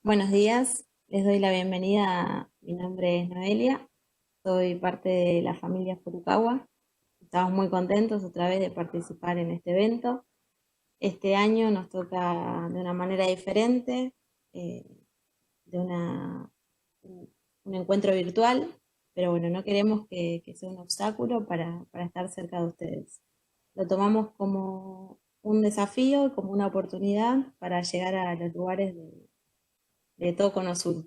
Buenos días, les doy la bienvenida. Mi nombre es Noelia, soy parte de la familia Furukawa. Estamos muy contentos otra vez de participar en este evento. Este año nos toca de una manera diferente, eh, de un encuentro virtual, pero bueno, no queremos que sea un obstáculo para estar cerca de ustedes. Lo tomamos como un desafío, como una oportunidad para llegar a los lugares de todo Cono Sur.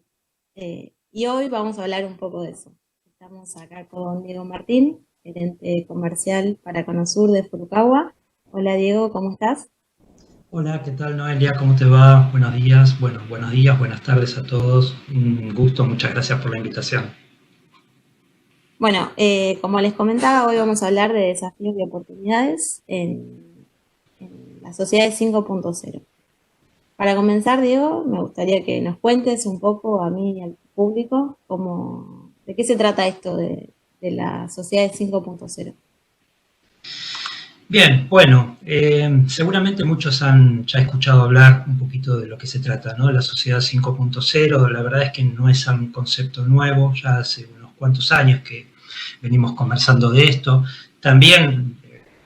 Y hoy vamos a hablar un poco de eso. Estamos acá con Diego Martín, gerente comercial para Conosur de Furukawa. Hola Diego, ¿cómo estás? Hola, ¿qué tal Noelia? ¿Cómo te va? Buenos días. Bueno, buenos días, buenas tardes a todos. Un gusto, muchas gracias por la invitación. Bueno, como les comentaba, hoy vamos a hablar de desafíos y oportunidades en las sociedades 5.0. Para comenzar, Diego, me gustaría que nos cuentes un poco a mí y al público de qué se trata esto de las sociedades 5.0. Bien, bueno, seguramente muchos han ya escuchado hablar un poquito de lo que se trata, ¿no? La sociedad 5.0, la verdad es que no es un concepto nuevo, ya hace unos cuantos años que venimos conversando de esto. También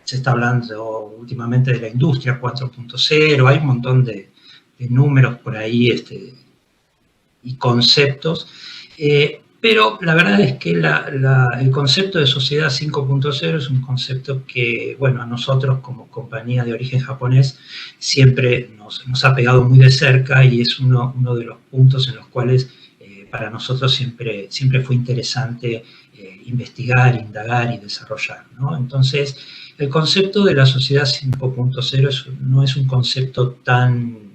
se está hablando últimamente de la industria 4.0, hay un montón de números por ahí y conceptos, pero la verdad es que el concepto de sociedad 5.0 es un concepto que, bueno, a nosotros como compañía de origen japonés siempre nos ha pegado muy de cerca y es uno de los puntos en los cuales para nosotros siempre fue interesante investigar, indagar y desarrollar, ¿no? Entonces, el concepto de la sociedad 5.0 no es un concepto tan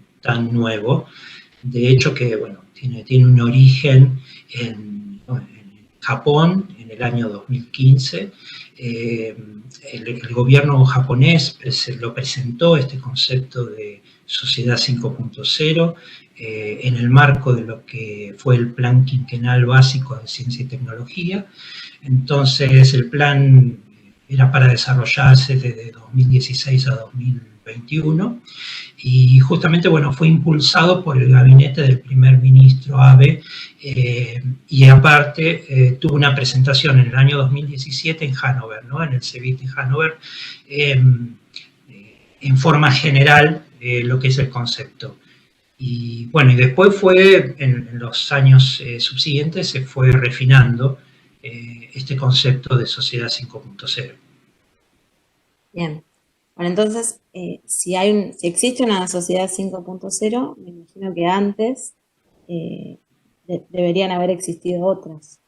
nuevo. De hecho, que bueno, tiene un origen en Japón en el año 2015. El gobierno japonés lo presentó este concepto de sociedad 5.0 en el marco de lo que fue el Plan Quinquenal Básico de Ciencia y Tecnología. Entonces, el plan era para desarrollarse desde 2016 a 2021 y justamente, bueno, fue impulsado por el gabinete del primer ministro Abe y aparte tuvo una presentación en el año 2017 en Hannover, ¿no? En el CEBIT de Hannover, en forma general lo que es el concepto. Y bueno, y después en los años subsiguientes se fue refinando este concepto de sociedad 5.0. Bien. Bueno, entonces, si existe una sociedad 5.0, me imagino que antes deberían haber existido otras.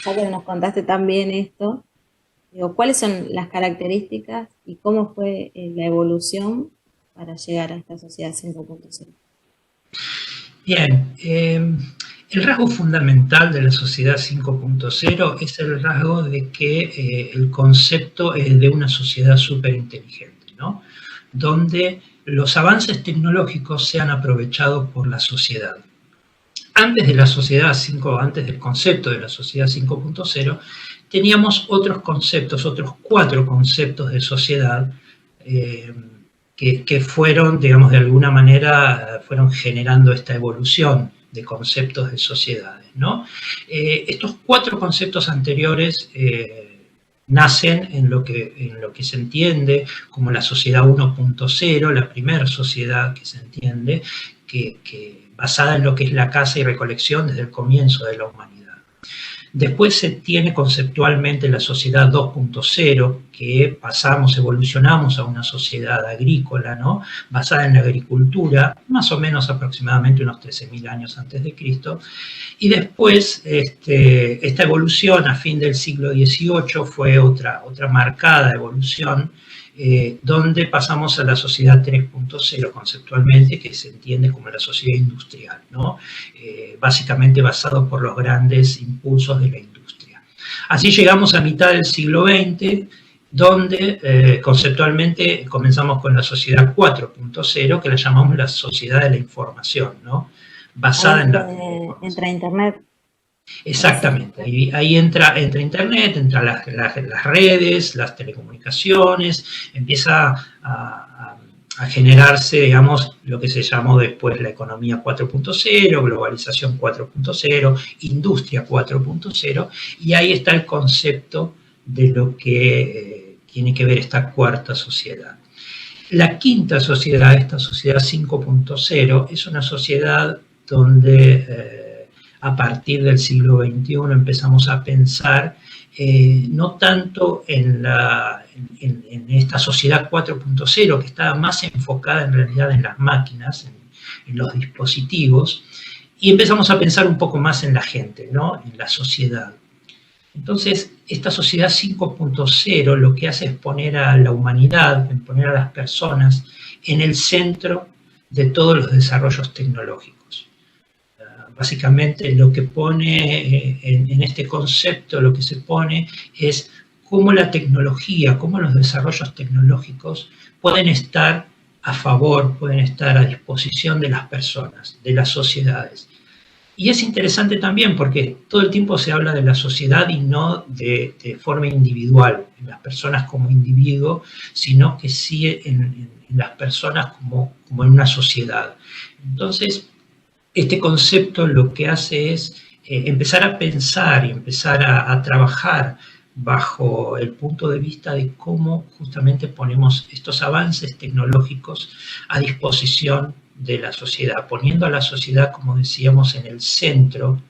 Ya que nos contaste también esto, digo, ¿cuáles son las características y cómo fue la evolución para llegar a esta sociedad 5.0? Bien, el rasgo fundamental de la sociedad 5.0 es el rasgo de que el concepto es de una sociedad superinteligente, ¿no? Donde los avances tecnológicos sean aprovechados por la sociedad. Antes del concepto de la sociedad 5.0, teníamos otros conceptos, otros 4 conceptos de sociedad eh, que fueron, digamos, de alguna manera, fueron generando esta evolución de conceptos de sociedades, ¿no? Estos 4 conceptos anteriores nacen en lo que se entiende como la sociedad 1.0, la primera sociedad que se entiende, basada en lo que es la caza y recolección desde el comienzo de la humanidad. Después se tiene conceptualmente la sociedad 2.0, que evolucionamos a una sociedad agrícola, ¿no? Basada en la agricultura, más o menos aproximadamente unos 13.000 años antes de Cristo. Y después esta evolución a fin del siglo XVIII fue otra marcada evolución, donde pasamos a la sociedad 3.0 conceptualmente, que se entiende como la sociedad industrial, ¿no? Básicamente basado por los grandes impulsos de la industria. Así llegamos a mitad del siglo XX, donde conceptualmente comenzamos con la sociedad 4.0, que la llamamos la sociedad de la información, ¿no? Ahí Basada en la entra Internet, parece. Exactamente, ahí entra Internet, entra las redes, las telecomunicaciones, empieza a generarse, digamos, lo que se llamó después la economía 4.0, globalización 4.0, industria 4.0, y ahí está el concepto de lo que tiene que ver esta cuarta sociedad. La quinta sociedad, esta sociedad 5.0, es una sociedad donde a partir del siglo XXI empezamos a pensar no tanto en esta sociedad 4.0, que estaba más enfocada en realidad en las máquinas, en los dispositivos, y empezamos a pensar un poco más en la gente, ¿no? En la sociedad. Entonces, esta sociedad 5.0 lo que hace es poner a la humanidad, poner a las personas en el centro de todos los desarrollos tecnológicos. Básicamente lo que pone en este concepto, lo que se pone es cómo la tecnología, cómo los desarrollos tecnológicos pueden estar a favor, pueden estar a disposición de las personas, de las sociedades. Y es interesante también porque todo el tiempo se habla de la sociedad y no de forma individual, en las personas como individuo, sino que sí en las personas como en una sociedad. Entonces, este concepto lo que hace es empezar a pensar y empezar a trabajar bajo el punto de vista de cómo justamente ponemos estos avances tecnológicos a disposición de la sociedad, poniendo a la sociedad, como decíamos, en el centro,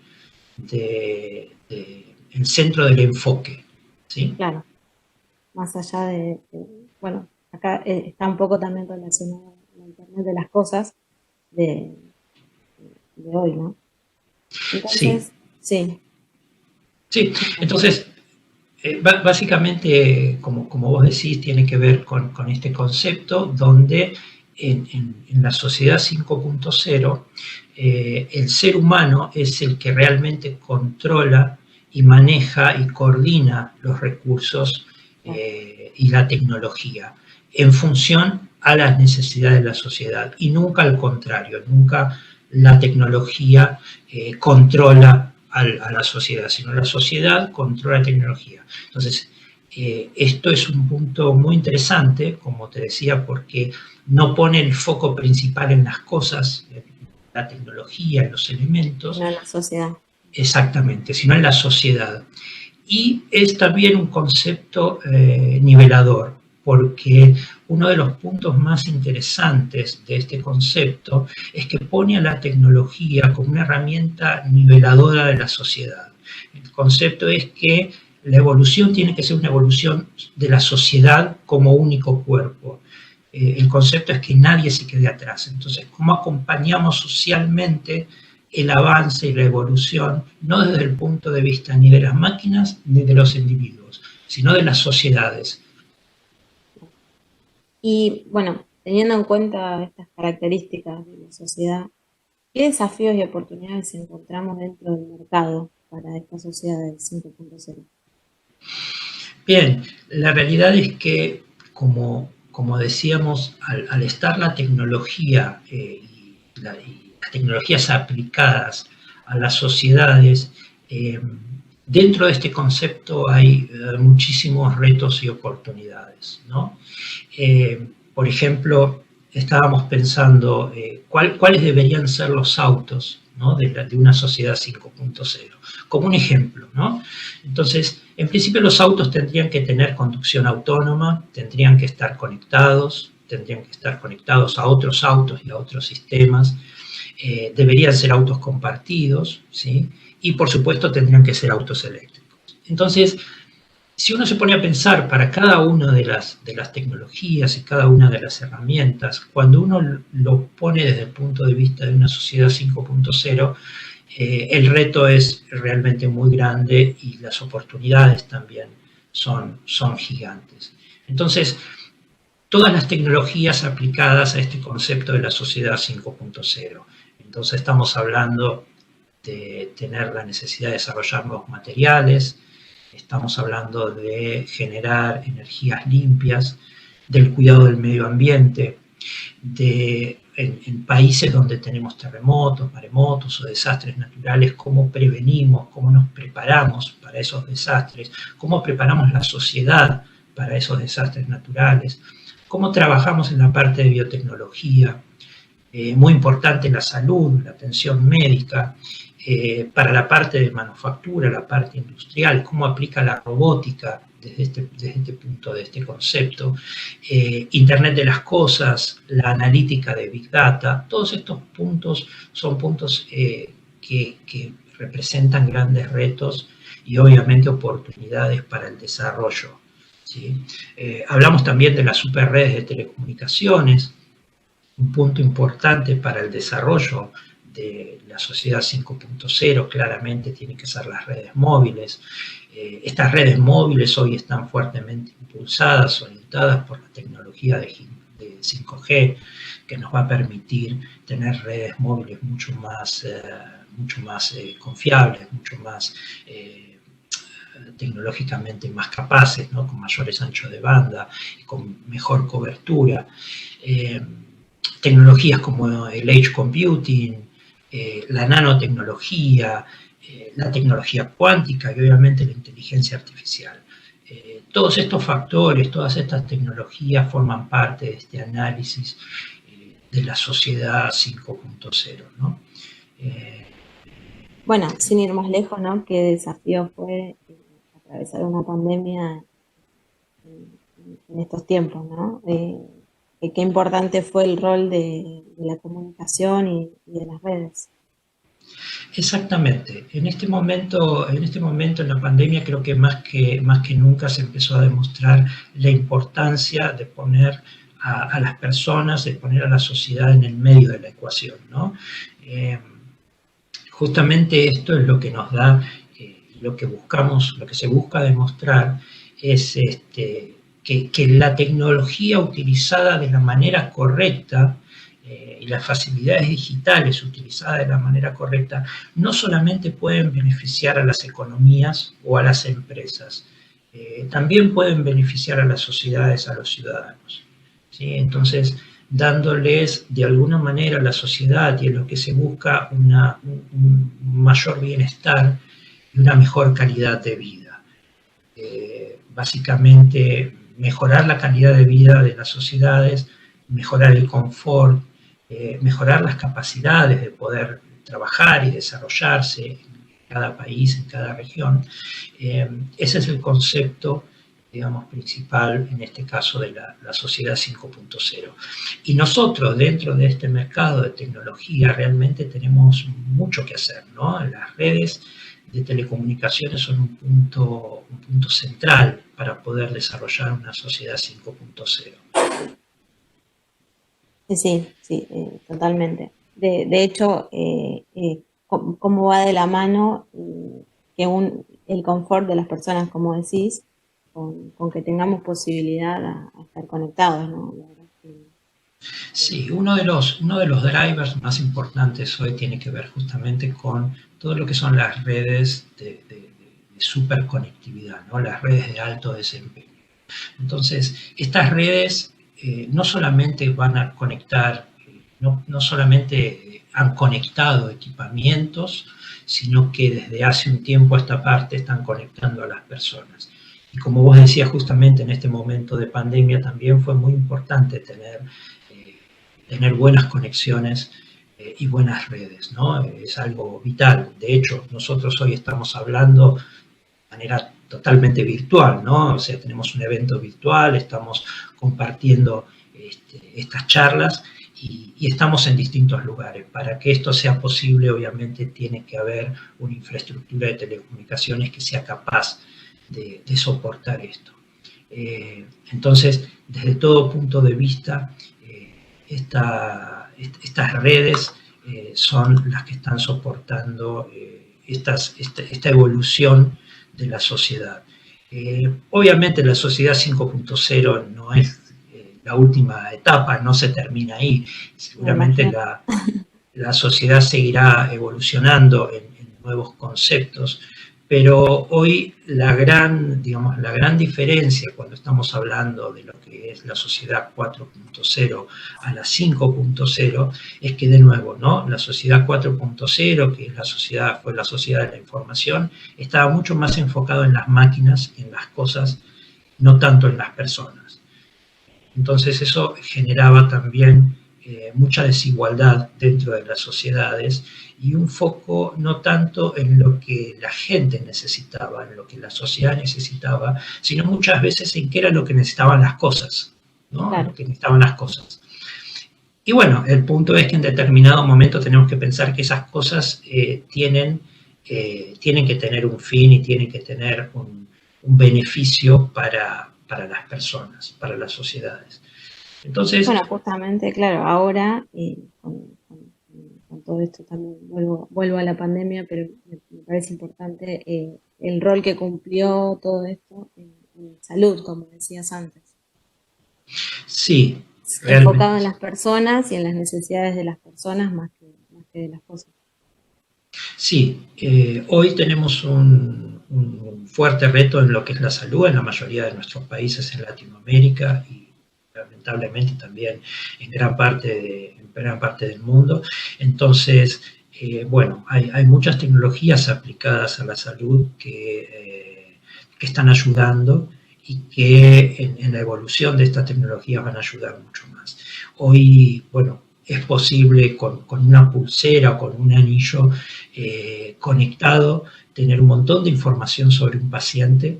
el centro del enfoque, ¿sí? Claro, más allá bueno, acá está un poco también relacionado la Internet de las cosas de hoy, ¿no? Entonces, sí. Sí, entonces, básicamente, como vos decís, tiene que ver con este concepto donde en la sociedad 5.0 el ser humano es el que realmente controla y maneja y coordina los recursos y la tecnología en función a las necesidades de la sociedad y nunca al contrario, nunca la tecnología controla a la sociedad, sino la sociedad controla la tecnología. Entonces, esto es un punto muy interesante, como te decía, porque no pone el foco principal en las cosas, en la tecnología, en los elementos. No en la sociedad. Exactamente, sino en la sociedad. Y es también un concepto nivelador, porque uno de los puntos más interesantes de este concepto es que pone a la tecnología como una herramienta niveladora de la sociedad. El concepto es que la evolución tiene que ser una evolución de la sociedad como único cuerpo. El concepto es que nadie se quede atrás. Entonces, ¿cómo acompañamos socialmente el avance y la evolución, no desde el punto de vista ni de las máquinas ni de los individuos, sino de las sociedades? Y bueno, teniendo en cuenta estas características de la sociedad, ¿qué desafíos y oportunidades encontramos dentro del mercado para esta sociedad del 5.0? Bien, la realidad es que, como decíamos, al estar la tecnología y las tecnologías aplicadas a las sociedades, dentro de este concepto hay muchísimos retos y oportunidades, ¿no? Por ejemplo, estábamos pensando cuáles deberían ser los autos, ¿no? de una sociedad 5.0, como un ejemplo, ¿no? Entonces, en principio los autos tendrían que tener conducción autónoma, tendrían que estar conectados a otros autos y a otros sistemas, deberían ser autos compartidos, ¿sí? Y por supuesto tendrían que ser autos eléctricos. Entonces, si uno se pone a pensar para cada una de las tecnologías y cada una de las herramientas, cuando uno lo pone desde el punto de vista de una sociedad 5.0, el reto es realmente muy grande y las oportunidades también son gigantes. Entonces, todas las tecnologías aplicadas a este concepto de la sociedad 5.0. Entonces estamos hablando de tener la necesidad de desarrollar nuevos materiales, estamos hablando de generar energías limpias, del cuidado del medio ambiente, en países donde tenemos terremotos, maremotos o desastres naturales, cómo prevenimos, cómo nos preparamos para esos desastres, cómo preparamos la sociedad para esos desastres naturales. cómo trabajamos en la parte de biotecnología, muy importante la salud, la atención médica, para la parte de manufactura, la parte industrial, cómo aplica la robótica desde este punto, de este concepto, Internet de las cosas, la analítica de Big Data, todos estos puntos son puntos que representan grandes retos y obviamente oportunidades para el desarrollo. ¿Sí? Hablamos también de las superredes de telecomunicaciones, un punto importante para el desarrollo de la sociedad 5.0, claramente tienen que ser las redes móviles. Estas redes móviles hoy están fuertemente impulsadas, orientadas por la tecnología de 5G, que nos va a permitir tener redes móviles mucho más confiables, mucho más tecnológicamente más capaces, ¿no? Con mayores anchos de banda, con mejor cobertura. Tecnologías como el edge computing, la nanotecnología, la tecnología cuántica y obviamente la inteligencia artificial. Todos estos factores, todas estas tecnologías forman parte de este análisis de la sociedad 5.0, ¿no? Bueno, sin ir más lejos, ¿no? Qué desafío fue atravesar una pandemia en estos tiempos, ¿no? Qué importante fue el rol de la comunicación y de las redes. Exactamente. En este momento en la pandemia, creo que más que nunca se empezó a demostrar la importancia de poner a las personas, de poner a la sociedad en el medio de la ecuación, ¿no? Justamente esto es lo que nos da, lo que buscamos, lo que se busca demostrar es que la tecnología utilizada de la manera correcta y las facilidades digitales utilizadas de la manera correcta no solamente pueden beneficiar a las economías o a las empresas, también pueden beneficiar a las sociedades, a los ciudadanos, ¿sí? Entonces, dándoles de alguna manera a la sociedad y a lo que se busca un mayor bienestar y una mejor calidad de vida. Básicamente, mejorar la calidad de vida de las sociedades, mejorar el confort, mejorar las capacidades de poder trabajar y desarrollarse en cada país, en cada región. Ese es el concepto, digamos, principal en este caso de la sociedad 5.0. Y nosotros dentro de este mercado de tecnología realmente tenemos mucho que hacer, ¿no? Las redes de telecomunicaciones son un punto central para poder desarrollar una sociedad 5.0. Sí, totalmente. De hecho, cómo va de la mano que el confort de las personas, como decís, con que tengamos posibilidad a estar conectados, ¿no? La verdad que... Sí, uno de los drivers más importantes hoy tiene que ver justamente con todo lo que son las redes de superconectividad, ¿no? Las redes de alto desempeño. Entonces, estas redes no solamente van a conectar, no solamente han conectado equipamientos, sino que desde hace un tiempo a esta parte están conectando a las personas. Y como vos decías, justamente en este momento de pandemia también fue muy importante tener buenas conexiones y buenas redes, ¿no? Es algo vital. De hecho, nosotros hoy estamos hablando de manera totalmente virtual, ¿no? O sea, tenemos un evento virtual, estamos compartiendo estas charlas y estamos en distintos lugares. Para que esto sea posible, obviamente, tiene que haber una infraestructura de telecomunicaciones que sea capaz de soportar esto. Entonces, desde todo punto de vista, estas redes son las que están soportando esta evolución de la sociedad. Obviamente la sociedad 5.0 no es la última etapa, no se termina ahí. Seguramente la sociedad seguirá evolucionando en nuevos conceptos, pero hoy la gran diferencia cuando estamos hablando de lo que es la sociedad 4.0 a la 5.0 es que, de nuevo, ¿no? La sociedad 4.0, que fue la sociedad de la información, estaba mucho más enfocado en las máquinas, en las cosas, no tanto en las personas. Entonces eso generaba también mucha desigualdad dentro de las sociedades y un foco no tanto en lo que la gente necesitaba, en lo que la sociedad necesitaba, sino muchas veces en qué era lo que necesitaban las cosas, ¿no? Claro. Lo que necesitaban las cosas. Y bueno, el punto es que en determinado momento tenemos que pensar que esas cosas tienen que tener un fin y tienen que tener un beneficio para las personas, para las sociedades. Entonces, Bueno, justamente, claro, ahora con todo esto también vuelvo a la pandemia, pero me parece importante el rol que cumplió todo esto en salud, como decías antes, sí, enfocado realmente. en las personas y en las necesidades de las personas más que de las cosas. Sí, hoy tenemos un fuerte reto en lo que es la salud en la mayoría de nuestros países en Latinoamérica y lamentablemente también en gran parte del mundo. Entonces, bueno, hay muchas tecnologías aplicadas a la salud que están ayudando y que en la evolución de estas tecnologías van a ayudar mucho más. Hoy, bueno, es posible con una pulsera o con un anillo conectado tener un montón de información sobre un paciente.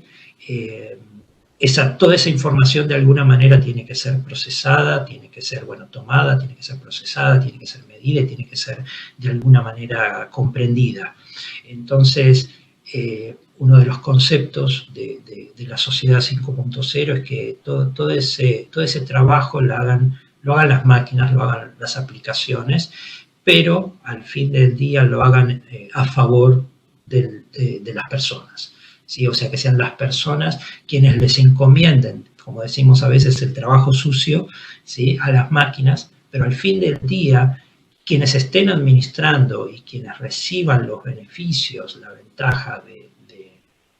Toda esa información de alguna manera tiene que ser procesada, tiene que ser, bueno, tomada, tiene que ser procesada, tiene que ser medida y tiene que ser de alguna manera comprendida. Entonces, uno de los conceptos de la sociedad 5.0 es que todo ese trabajo lo hagan las máquinas, lo hagan las aplicaciones, pero al fin del día lo hagan a favor de las personas. ¿Sí? O sea, que sean las personas quienes les encomienden, como decimos a veces, el trabajo sucio, ¿sí? A las máquinas, pero al fin del día, quienes estén administrando y quienes reciban los beneficios, la ventaja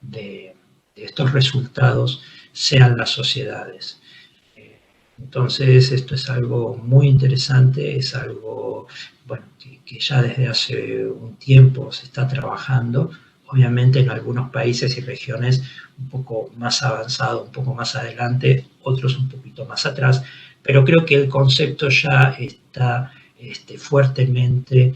de estos resultados, sean las sociedades. Entonces, esto es algo muy interesante, es algo bueno, que ya desde hace un tiempo se está trabajando, obviamente en algunos países y regiones un poco más avanzado, un poco más adelante, otros un poquito más atrás, pero creo que el concepto ya está fuertemente,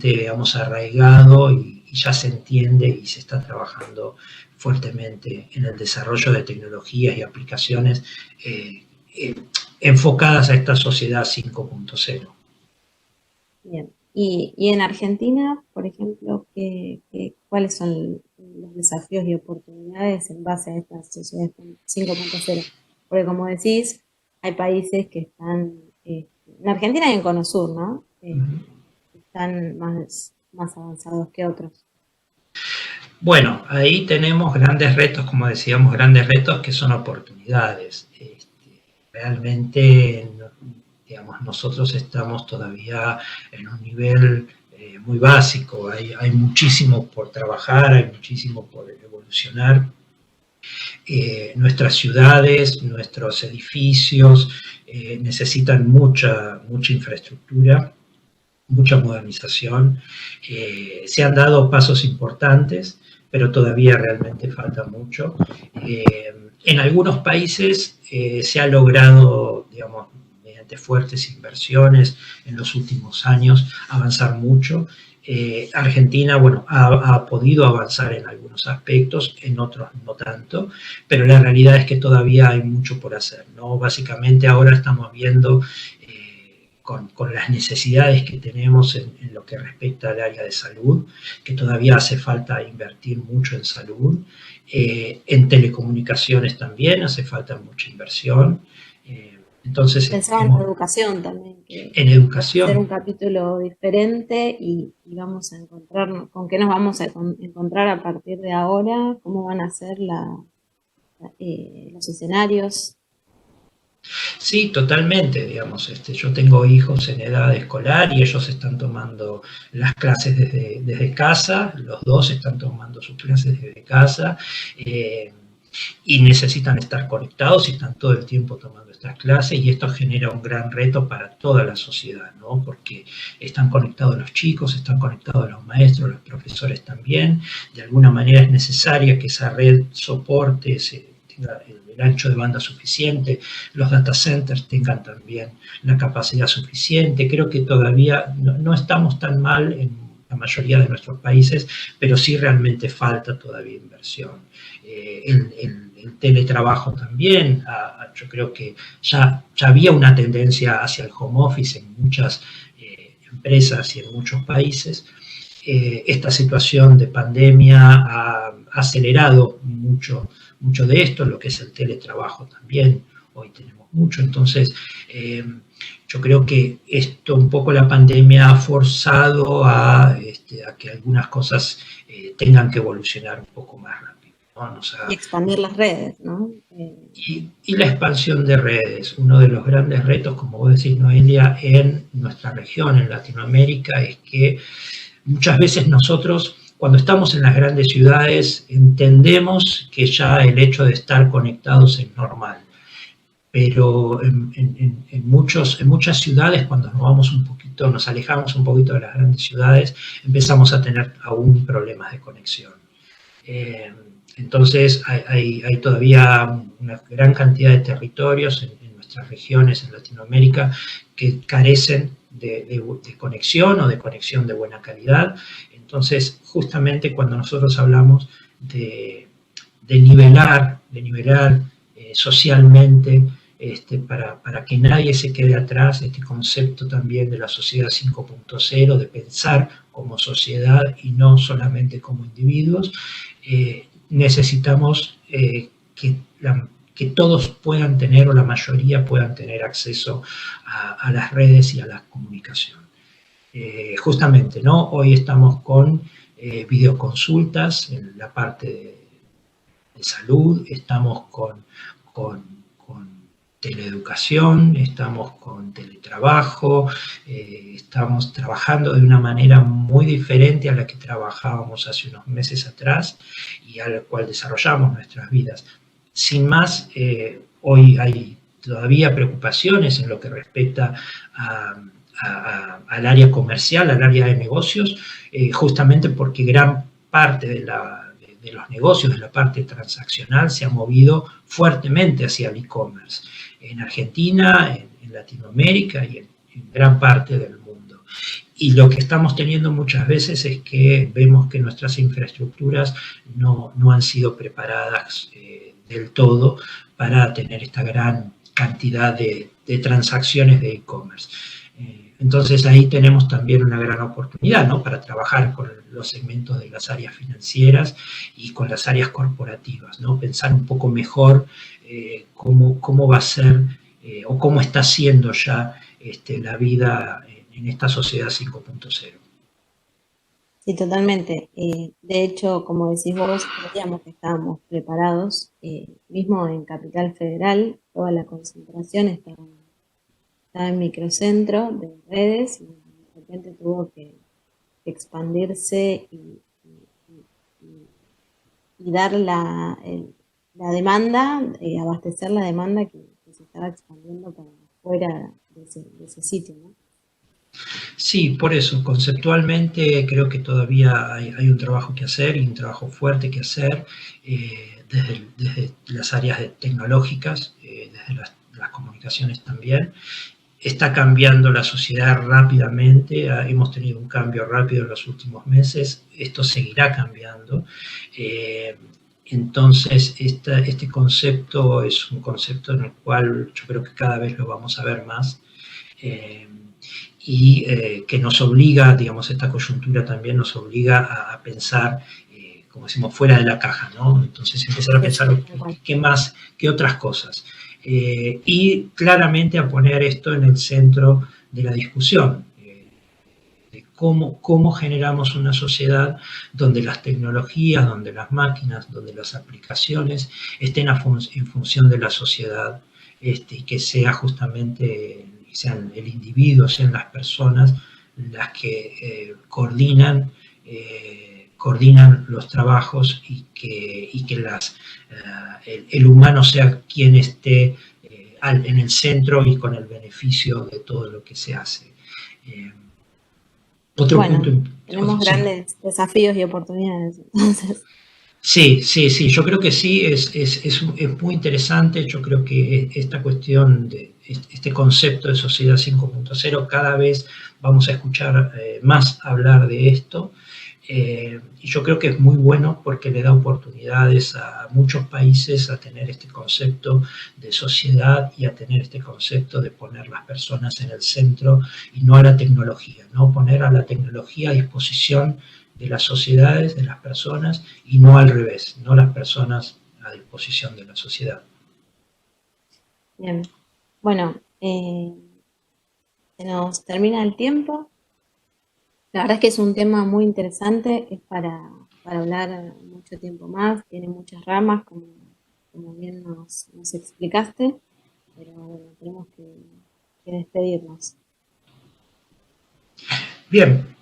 digamos, arraigado y ya se entiende y se está trabajando fuertemente en el desarrollo de tecnologías y aplicaciones enfocadas a esta sociedad 5.0. Bien. Y en Argentina, por ejemplo, ¿cuáles son los desafíos y oportunidades en base a esta sociedad 5.0? Porque como decís, hay países que están, en Argentina y en Cono Sur, ¿no? Están más avanzados que otros. Bueno, ahí tenemos grandes retos, como decíamos, grandes retos que son oportunidades. Realmente, digamos, nosotros estamos todavía en un nivel muy básico, hay muchísimo por trabajar, hay muchísimo por evolucionar. Nuestras ciudades, nuestros edificios necesitan mucha infraestructura, mucha modernización. Se han dado pasos importantes, pero todavía realmente falta mucho. En algunos países se ha logrado, digamos, mediante fuertes inversiones en los últimos años, avanzar mucho. Argentina, bueno, ha podido avanzar en algunos aspectos, en otros no tanto, pero la realidad es que todavía hay mucho por hacer, ¿no? Básicamente ahora estamos viendo con las necesidades que tenemos en lo que respecta al área de salud, que todavía hace falta invertir mucho en salud. En telecomunicaciones también hace falta mucha inversión. Entonces, Pensaba en educación también, en que va a ser un educación. capítulo diferente y vamos a encontrarnos, con qué nos vamos a encontrar a partir de ahora, cómo van a ser los escenarios. Sí, totalmente, digamos, yo tengo hijos en edad escolar y ellos están tomando las clases desde casa, los dos están tomando sus clases desde casa y necesitan estar conectados y están todo el tiempo tomando estas clases y esto genera un gran reto para toda la sociedad, ¿no? Porque están conectados los chicos, están conectados los maestros, los profesores también, de alguna manera es necesaria que esa red soporte, el ancho de banda suficiente, los data centers tengan también la capacidad suficiente. Creo que todavía no estamos tan mal en la mayoría de nuestros países, pero sí realmente falta todavía inversión. El teletrabajo también, yo creo que ya había una tendencia hacia el home office en muchas empresas y en muchos países. Esta situación de pandemia ha acelerado mucho de esto, lo que es el teletrabajo también, hoy tenemos mucho, entonces yo creo que esto un poco la pandemia ha forzado a que algunas cosas tengan que evolucionar un poco más rápido, ¿no? Y expandir las redes, ¿no? Y la expansión de redes, uno de los grandes retos, como vos decís, Noelia, en nuestra región, en Latinoamérica, es que muchas veces nosotros, cuando estamos en las grandes ciudades, entendemos que ya el hecho de estar conectados es normal. Pero en muchas ciudades, cuando nos alejamos un poquito de las grandes ciudades, empezamos a tener aún problemas de conexión. Entonces hay todavía una gran cantidad de territorios en nuestras regiones, en Latinoamérica, que carecen de conexión o de conexión de buena calidad. Entonces, justamente cuando nosotros hablamos de nivelar socialmente, para que nadie se quede atrás, este concepto también de la sociedad 5.0, de pensar como sociedad y no solamente como individuos, necesitamos que todos puedan tener, o la mayoría puedan tener acceso a las redes y a la comunicación. Justamente, ¿no? Hoy estamos con videoconsultas en la parte de salud, estamos con teleeducación, estamos con teletrabajo, estamos trabajando de una manera muy diferente a la que trabajábamos hace unos meses atrás y a la cual desarrollamos nuestras vidas. Sin más, hoy hay todavía preocupaciones en lo que respecta al área comercial, al área de negocios, justamente porque gran parte de los negocios, de la parte transaccional, se ha movido fuertemente hacia el e-commerce. En Argentina, en Latinoamérica y en gran parte del mundo. Y lo que estamos teniendo muchas veces es que vemos que nuestras infraestructuras no han sido preparadas del todo para tener esta gran cantidad de transacciones de e-commerce. Entonces ahí tenemos también una gran oportunidad, ¿no? Para trabajar con los segmentos de las áreas financieras y con las áreas corporativas, ¿no? Pensar un poco mejor cómo va a ser o cómo está siendo ya la vida en esta sociedad 5.0. Sí, totalmente. De hecho, como decís vos, creíamos que estábamos preparados. Mismo en Capital Federal, toda la concentración estaba en microcentro de redes y de repente tuvo que expandirse y dar la demanda, abastecer la demanda que se estaba expandiendo para fuera de ese sitio, ¿no? Sí, por eso, conceptualmente creo que todavía hay un trabajo que hacer y un trabajo fuerte que hacer desde las áreas tecnológicas, desde las comunicaciones también. Está cambiando la sociedad rápidamente, hemos tenido un cambio rápido en los últimos meses, esto seguirá cambiando. Entonces, este concepto es un concepto en el cual yo creo que cada vez lo vamos a ver más. Y que nos obliga, digamos, esta coyuntura también nos obliga a pensar, como decimos, fuera de la caja, ¿no? Entonces empezar a pensar qué otras cosas. Y claramente a poner esto en el centro de la discusión, de cómo generamos una sociedad donde las tecnologías, donde las máquinas, donde las aplicaciones estén en función de la sociedad, y que sea justamente, sean el individuo, sean las personas las que coordinan los trabajos y que el humano sea quien esté en el centro y con el beneficio de todo lo que se hace. Tenemos grandes desafíos y oportunidades, entonces. Sí, yo creo que sí, es muy interesante. Yo creo que esta cuestión de este concepto de sociedad 5.0, cada vez vamos a escuchar más hablar de esto. Y yo creo que es muy bueno porque le da oportunidades a muchos países a tener este concepto de sociedad y a tener este concepto de poner las personas en el centro y no a la tecnología, ¿no? Poner a la tecnología a disposición de las sociedades, de las personas, y no al revés, no las personas a disposición de la sociedad. Bien. Bueno, se nos termina el tiempo. La verdad es que es un tema muy interesante, es para hablar mucho tiempo más, tiene muchas ramas, como bien nos explicaste, pero bueno, tenemos que despedirnos. Bien,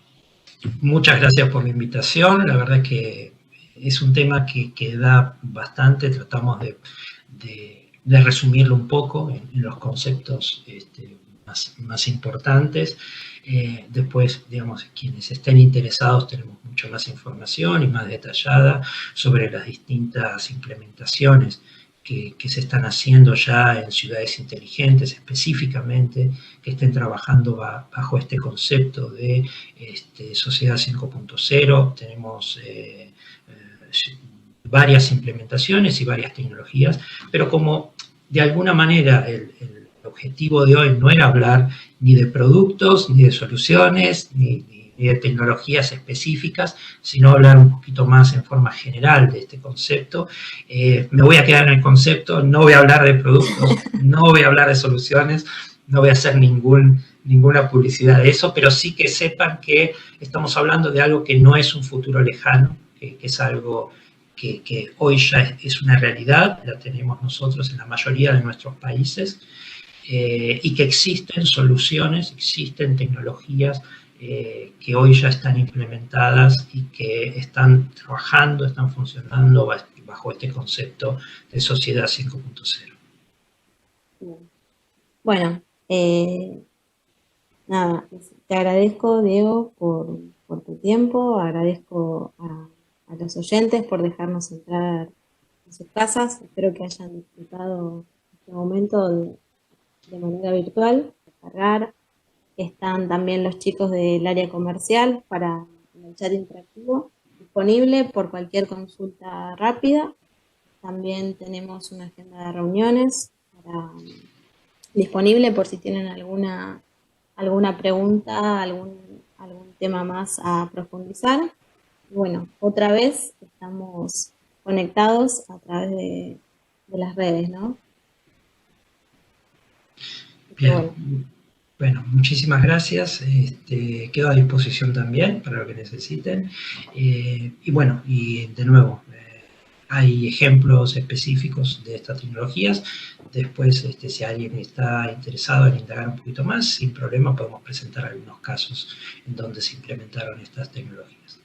muchas gracias por la invitación. La verdad es que es un tema que da bastante, tratamos de resumirlo un poco en los conceptos más importantes. Después, digamos, quienes estén interesados tenemos mucho más información y más detallada sobre las distintas implementaciones que se están haciendo ya en ciudades inteligentes específicamente, que estén trabajando bajo este concepto de sociedad 5.0. Tenemos varias implementaciones y varias tecnologías, pero como de alguna manera el objetivo de hoy no era hablar ni de productos, ni de soluciones, ni de tecnologías específicas, sino hablar un poquito más en forma general de este concepto. Me voy a quedar en el concepto, no voy a hablar de productos, no voy a hablar de soluciones, no voy a hacer ninguna publicidad de eso, pero sí que sepan que estamos hablando de algo que no es un futuro lejano, que es algo que hoy ya es una realidad, la tenemos nosotros en la mayoría de nuestros países, y que existen soluciones, existen tecnologías que hoy ya están implementadas y que están trabajando, están funcionando bajo este concepto de sociedad 5.0. Bueno, nada, te agradezco, Diego, por tu tiempo, agradezco a los oyentes por dejarnos entrar en sus casas, espero que hayan disfrutado este momento de manera virtual, descargar. Están también los chicos del área comercial para el chat interactivo, disponible por cualquier consulta rápida. También tenemos una agenda de reuniones disponible por si tienen alguna pregunta, algún tema más a profundizar. Bueno, otra vez estamos conectados a través de las redes, ¿no? Bien, bueno, muchísimas gracias. Quedo a disposición también para lo que necesiten. Y bueno, y de nuevo, hay ejemplos específicos de estas tecnologías. Después, si alguien está interesado en indagar un poquito más, sin problema podemos presentar algunos casos en donde se implementaron estas tecnologías.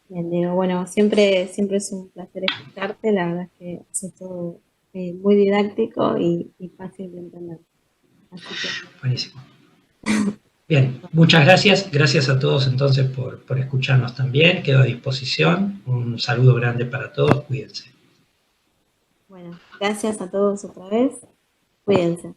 Bien, Diego. Bueno, siempre es un placer escucharte. La verdad es que es todo muy didáctico y fácil de entender. Así que, Buenísimo. Bien, muchas gracias. Gracias a todos entonces por escucharnos también. Quedo a disposición. Un saludo grande para todos. Cuídense. bueno, gracias a todos otra vez. Cuídense.